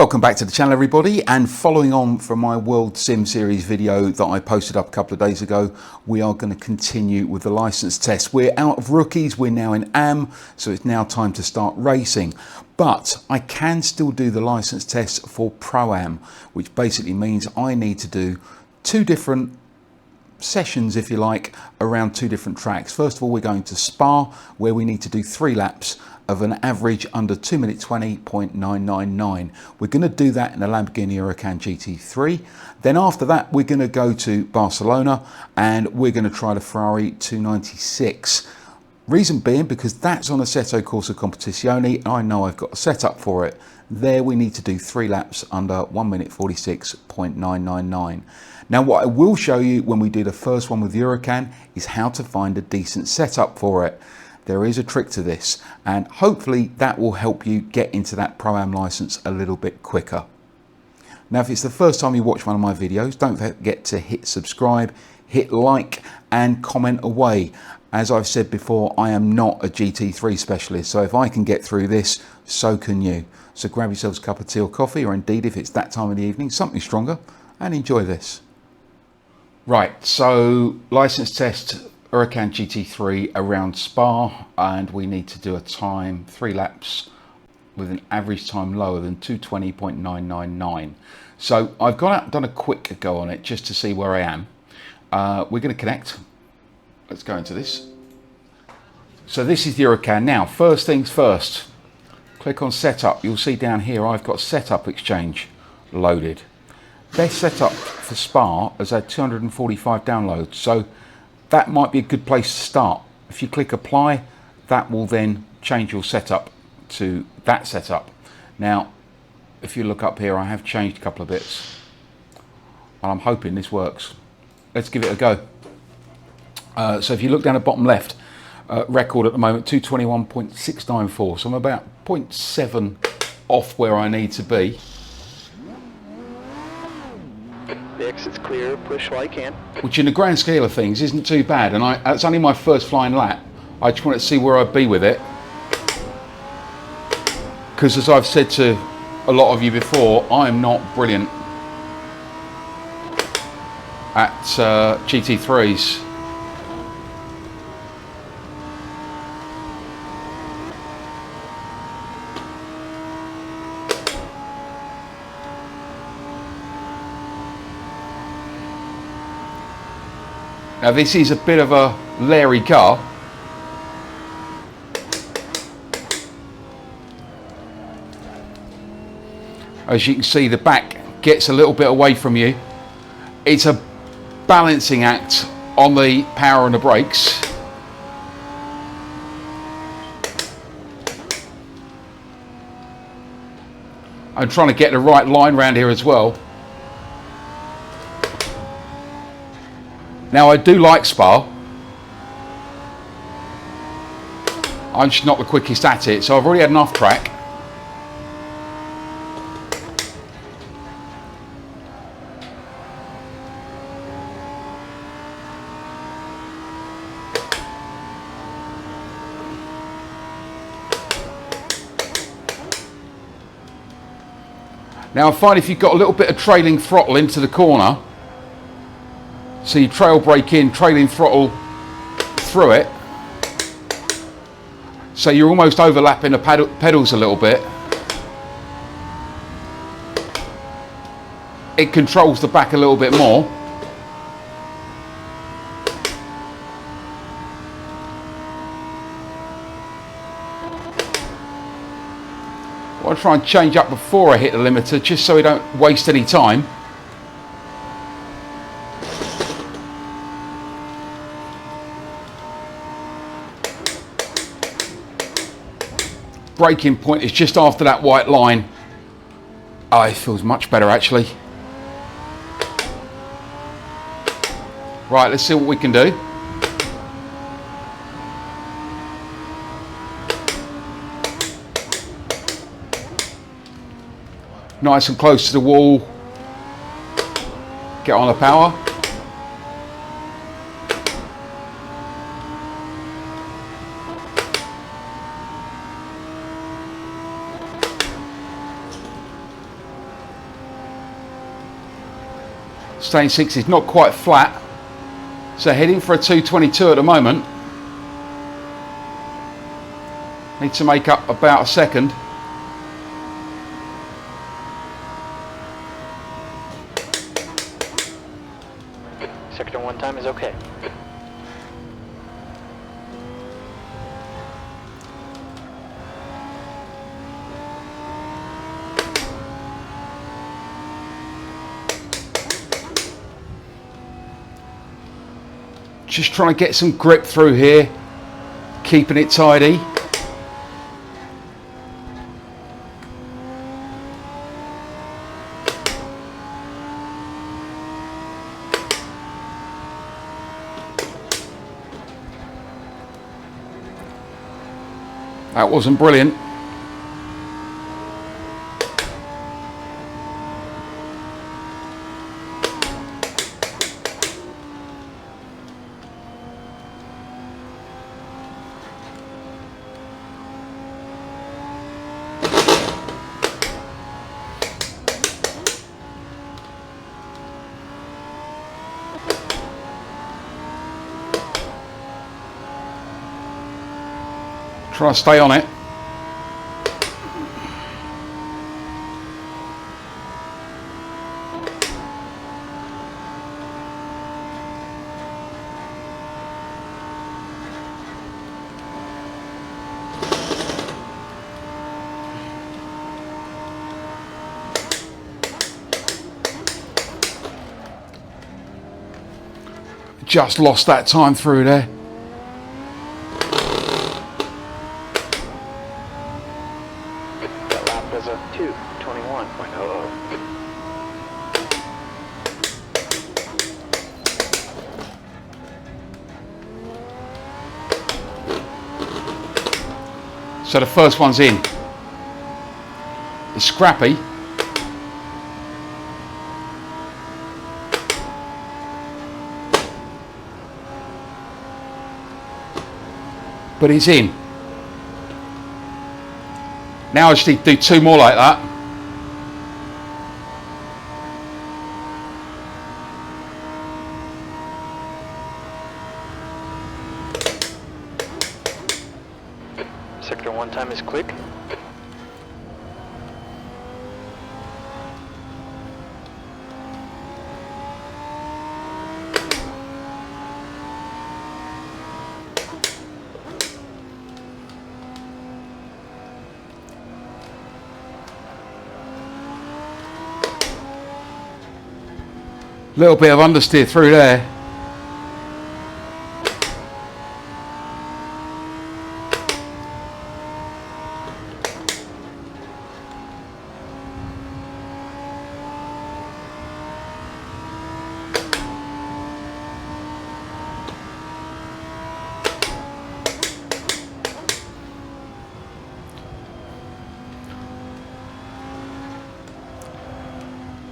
Welcome back to the channel, everybody, and following on from my World Sim Series video that I posted up a couple of days ago, we are going to continue with the license test. We're out of rookies, we're now in AM, so it's now time to start racing. But I can still do the license test for ProAm, which basically means I need to do two different sessions, if you like, around two different tracks. First of all, we're going to Spa, where we need to do 3 laps of an average under 2 minute 20.999. We're going to do that in a Lamborghini Huracan GT3. Then after that, we're going to go to Barcelona and we're going to try the Ferrari 296. Reason being, because that's on Assetto Corsa Competizione, and I know I've got a setup for it. There we need to do 3 laps under 1 minute 46.999. Now what I will show you when we do the first one with the Huracan is how to find a decent setup for it. There is a trick to this, and hopefully that will help you get into that Pro-Am license a little bit quicker. Now, if it's the first time you watch one of my videos, don't forget to hit subscribe, hit like, and comment away. As I've said before, I am not a GT3 specialist, so if I can get through this, so can you. So grab yourselves a cup of tea or coffee, or indeed, if it's that time of the evening, something stronger, and enjoy this. Right, so license test Huracan GT3 around Spa, and we need to do a time 3 laps with an average time lower than 220.999. So I've gone out and done a quick go on it just to see where I am. We're going to connect. Let's go into this. So this is the Huracan. Now, first things first, click on setup. You'll see down here I've got setup exchange loaded. Best setup for Spa has had 245 downloads, so that might be a good place to start. If you click apply, that will then change your setup to that setup. Now, if you look up here, I have changed a couple of bits, and I'm hoping this works. Let's give it a go. So if you look down the bottom left, record at the moment 221.694, so I'm about 0.7 off where I need to be. The exit's clear, push while you can. Which in the grand scale of things isn't too bad, and it's only my first flying lap. I just wanted to see where I'd be with it. Because as I've said to a lot of you before, I'm not brilliant at GT3s. Now this is a bit of a leery car. As you can see, the back gets a little bit away from you. It's a balancing act on the power and the brakes. I'm trying to get the right line around here as well. Now I do like Spa. I'm just not the quickest at it, so I've already had enough track. Now I find if you've got a little bit of trailing throttle into the corner, so you trail brake in, trailing throttle through it, so you're almost overlapping the pedals a little bit. It controls the back a little bit more. I'll try and change up before I hit the limiter, just so we don't waste any time. Braking point is just after that white line. Oh, it feels much better actually. Right, let's see what we can do. Nice and close to the wall. Get on the power. Staying 60s, not quite flat. So heading for a 222 at the moment. Need to make up about a second. Sector 1 time is okay. Just trying to get some grip through here, keeping it tidy. That wasn't brilliant. Try to stay on it. Just lost that time through there. That lap was a 2:21.00. So the first one's in. It's scrappy. But he's in. Now I just need to do two more like that. Sector 1 time is quick. Little bit of understeer through there.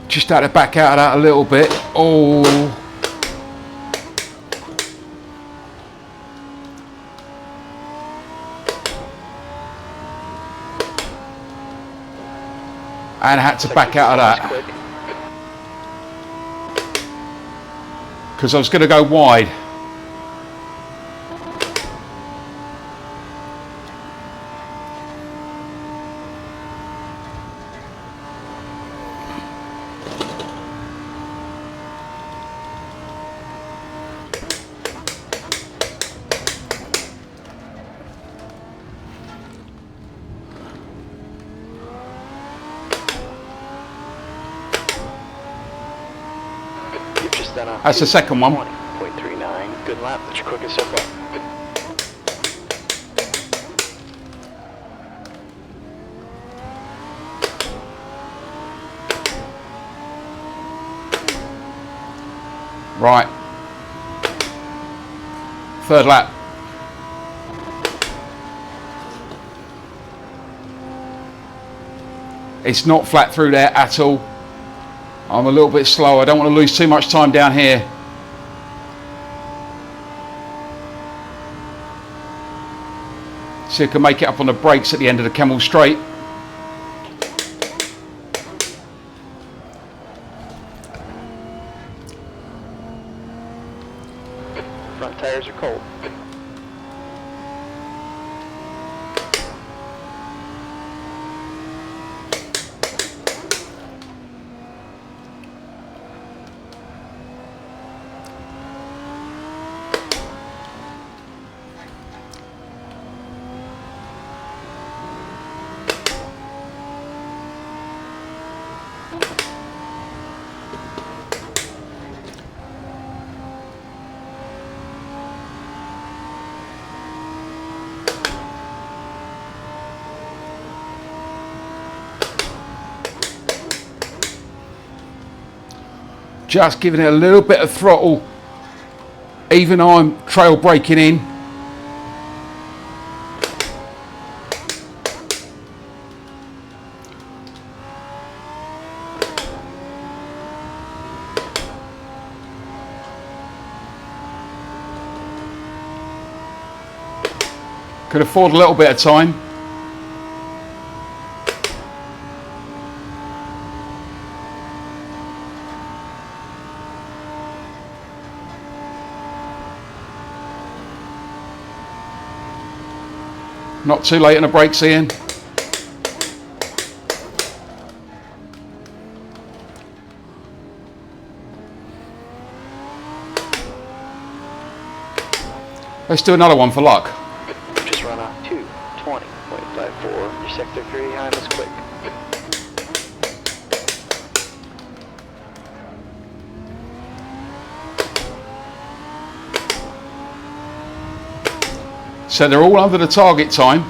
Just had to back out of that a little bit. Oh. And I had to back out of that because I was going to go wide. That's the second one. 20.39. Good lap. That's your quickest so far. Right. Third lap. It's not flat through there at all. I'm a little bit slow. I don't want to lose too much time down here. See if I can make it up on the brakes at the end of the Camel Straight. Front tires are cold. Just giving it a little bit of throttle, even though I'm trail braking in. Could afford a little bit of time. Not too late on the brakes, Ian. Let's do another one for luck. Just run off 2:20.54. Your sector 3 time is quick. So they're all under the target time.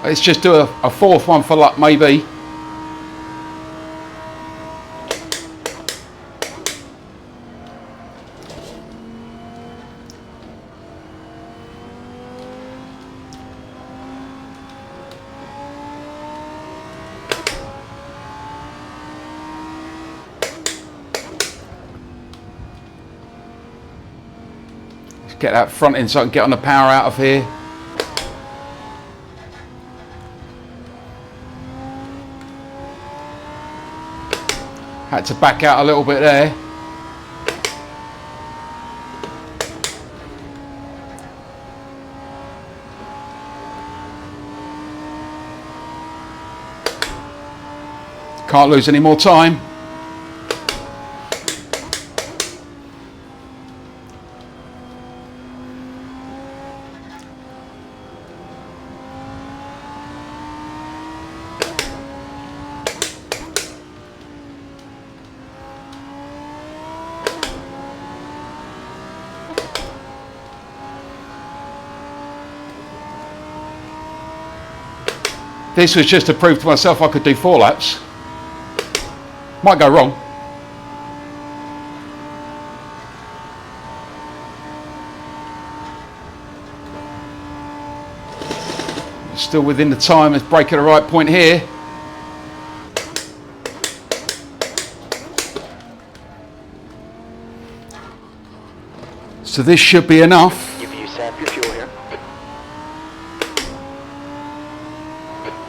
Let's just do a fourth one for luck, maybe. Let's get that front end so I can get on the power out of here. Had to back out a little bit there. Can't lose any more time. This was just to prove to myself I could do 4 laps. Might go wrong. Still within the time, let's brake at the right point here. So this should be enough. If you sap your fuel here.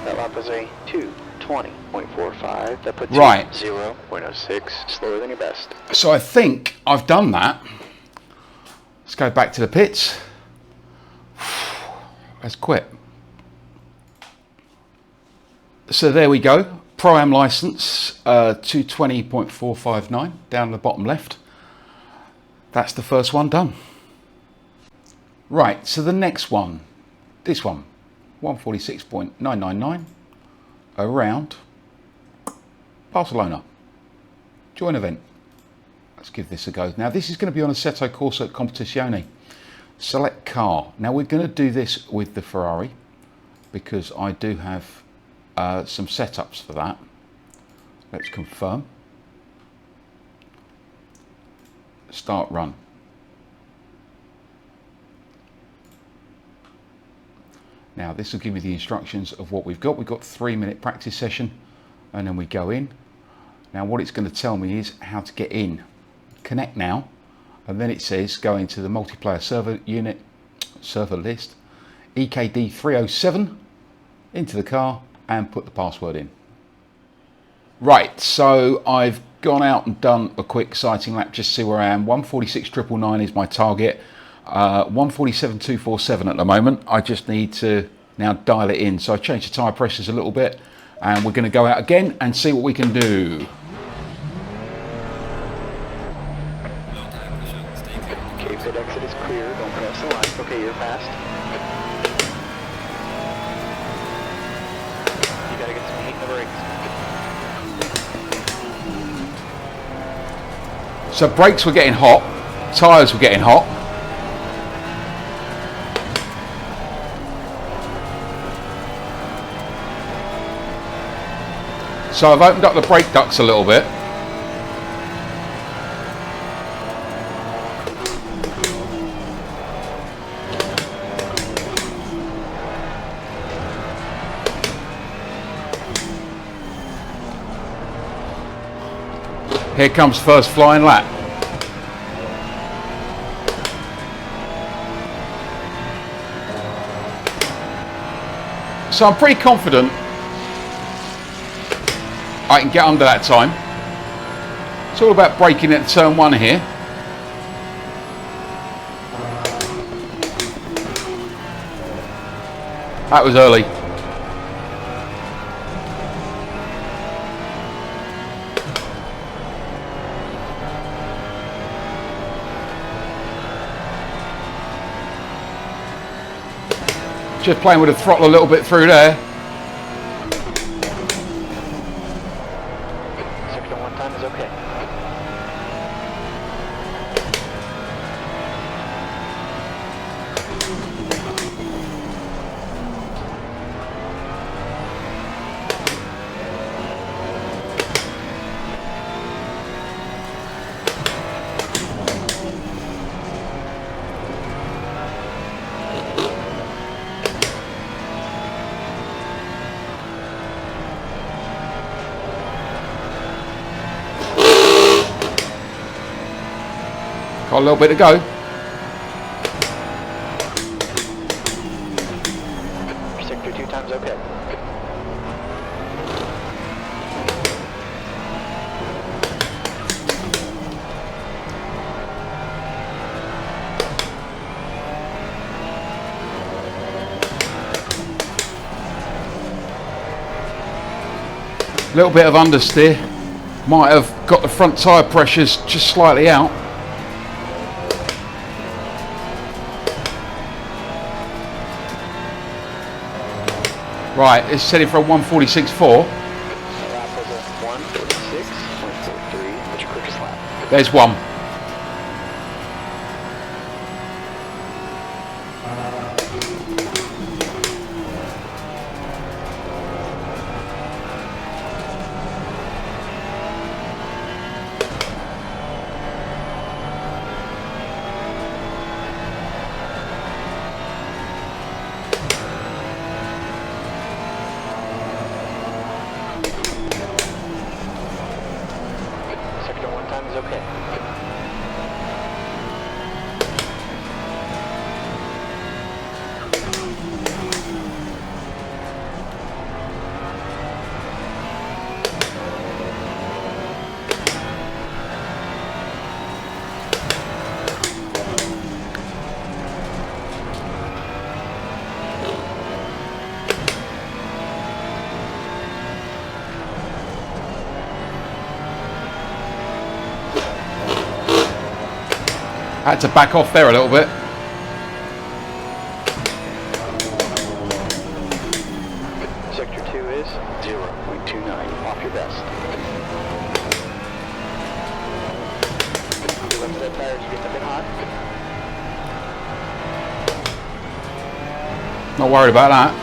That lap was a 2:20.45. That puts Right. you 0.06 slower than your best. So I think I've done that. Let's go back to the pits. Let's quit. So there we go. ProAm license, 220.459 down the bottom left. That's the first one done. Right, so the next one, this one, 146.999 around Barcelona. Join event. Let's give this a go. Now this is going to be on Assetto Corsa Competizione. Select car. Now we're going to do this with the Ferrari because I do have some setups for that. Let's confirm. Start run. Now this will give me the instructions of what we've got. We've got 3-minute practice session and then we go in. Now what it's going to tell me is how to get in. connect now, and then it says go into the multiplayer server unit, server list, EKD 307, into the car and put the password in. Right, so I've gone out and done a quick sighting lap just to see where I am. 146,999 is my target. 147,247 at the moment. I just need to now dial it in. So I changed the tyre pressures a little bit, and we're going to go out again and see what we can do. Okay, pit exit is clear. Don't press the line. Okay, you're fast. You gotta get some heat in the brakes. So brakes were getting hot, tyres were getting hot. So I've opened up the brake ducts a little bit. Here comes first flying lap. So I'm pretty confident I can get under that time. It's all about braking at turn 1 here. That was early. Just playing with the throttle a little bit through there. Sector 1 time is okay. Got a little bit to go. Sector 2 time's okay. A little bit of understeer. Might have got the front tyre pressures just slightly out. Right, it's setting for a 146.4. Lap was a 146.43. What's your quickest lap? There's one. Sector 1 time is okay. Had to back off there a little bit. Sector 2 is 0.29 off your best. You left that tires, you getting a bit hot? Not worried about that.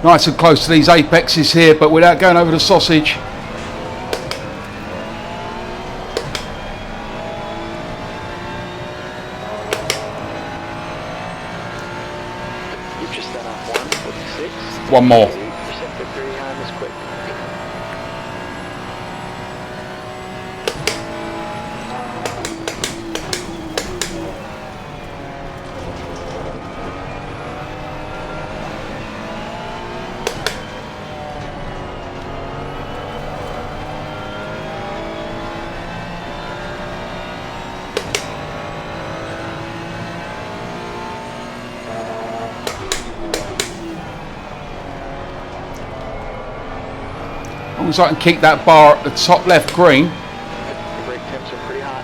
Nice and close to these apexes here, but without going over the sausage. You've just done off 146. One more. Sector 3. quick. As long as I can keep that bar at the top left green. Your brake temps are pretty hot.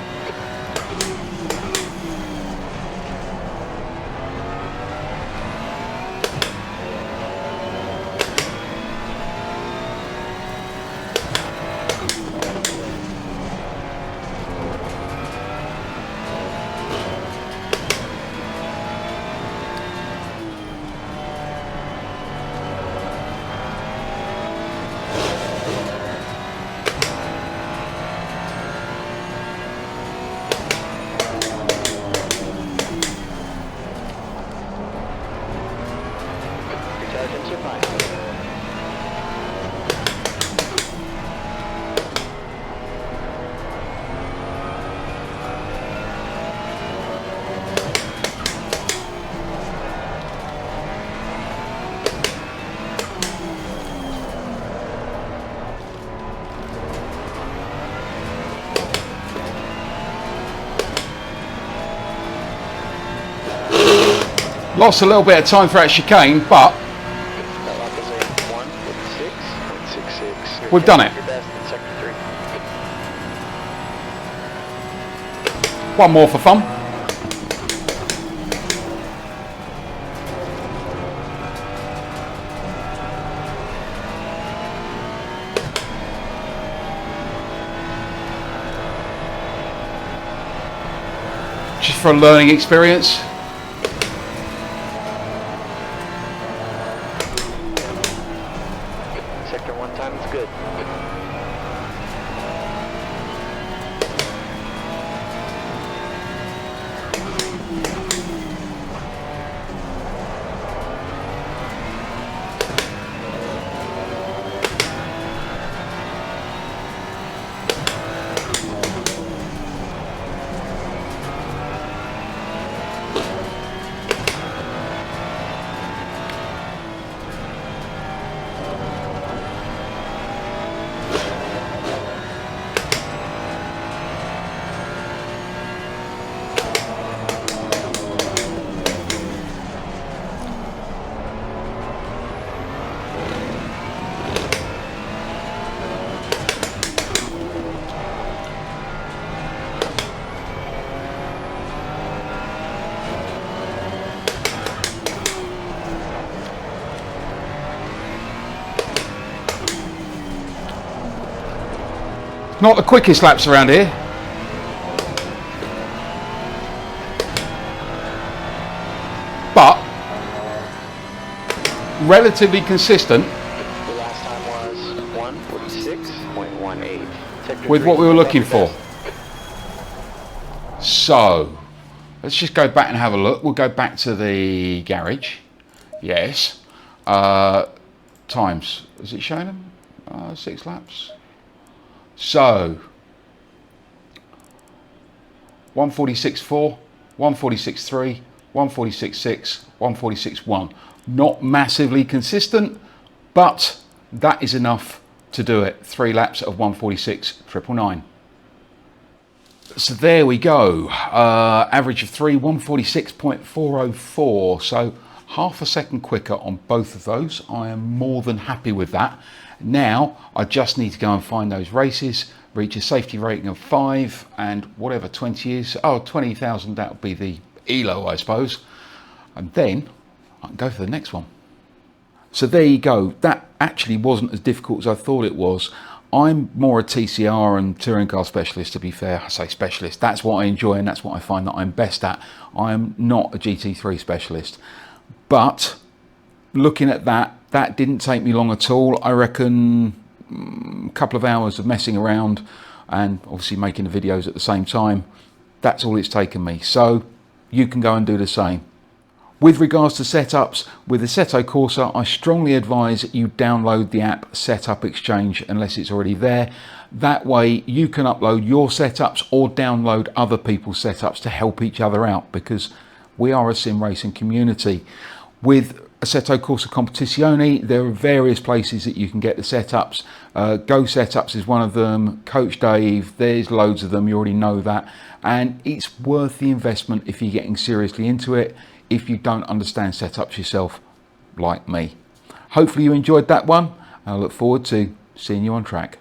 Your tires are fine. Lost a little bit of time for that chicane, but That lap is a 1:46.66. We've done it. Your best in sector 3. one more for fun. Just for a learning experience. Sector 1 time is good. Not the quickest laps around here. But relatively consistent The last time was 1:46.18. Sector with 3 what we were is looking your for. best. So let's just go back and have a look. We'll go back to the garage. Yes. Times. Is it showing them? 6 laps. So 1:46.4, 1:46.3, 1:46.6, 1:46.1. Not massively consistent, but that is enough to do it. 3 laps of 1:46.999. So there we go. Average of 3, 1:46.404. So half a second quicker on both of those. I am more than happy with that. Now I just need to go and find those races, reach a safety rating of 5, and whatever 20 is, 20,000, that would be the ELO, I suppose, and then I can go for the next one. So there you go. That actually wasn't as difficult as I thought it was. I'm more a TCR and touring car specialist, to be fair. I say specialist, that's what I enjoy and that's what I find that I'm best at. I am not a GT3 specialist, but looking at that didn't take me long at all. I reckon a couple of hours of messing around and obviously making the videos at the same time. That's all it's taken me. So you can go and do the same. With regards to setups, with Assetto Corsa, I strongly advise you download the app Setup Exchange unless it's already there. That way you can upload your setups or download other people's setups to help each other out, because we are a sim racing community. With Assetto Corsa Competizione, there are various places that you can get the setups. Go Setups is one of them, Coach Dave, there's loads of them, you already know that. And it's worth the investment if you're getting seriously into it, if you don't understand setups yourself, like me. Hopefully you enjoyed that one, and I look forward to seeing you on track.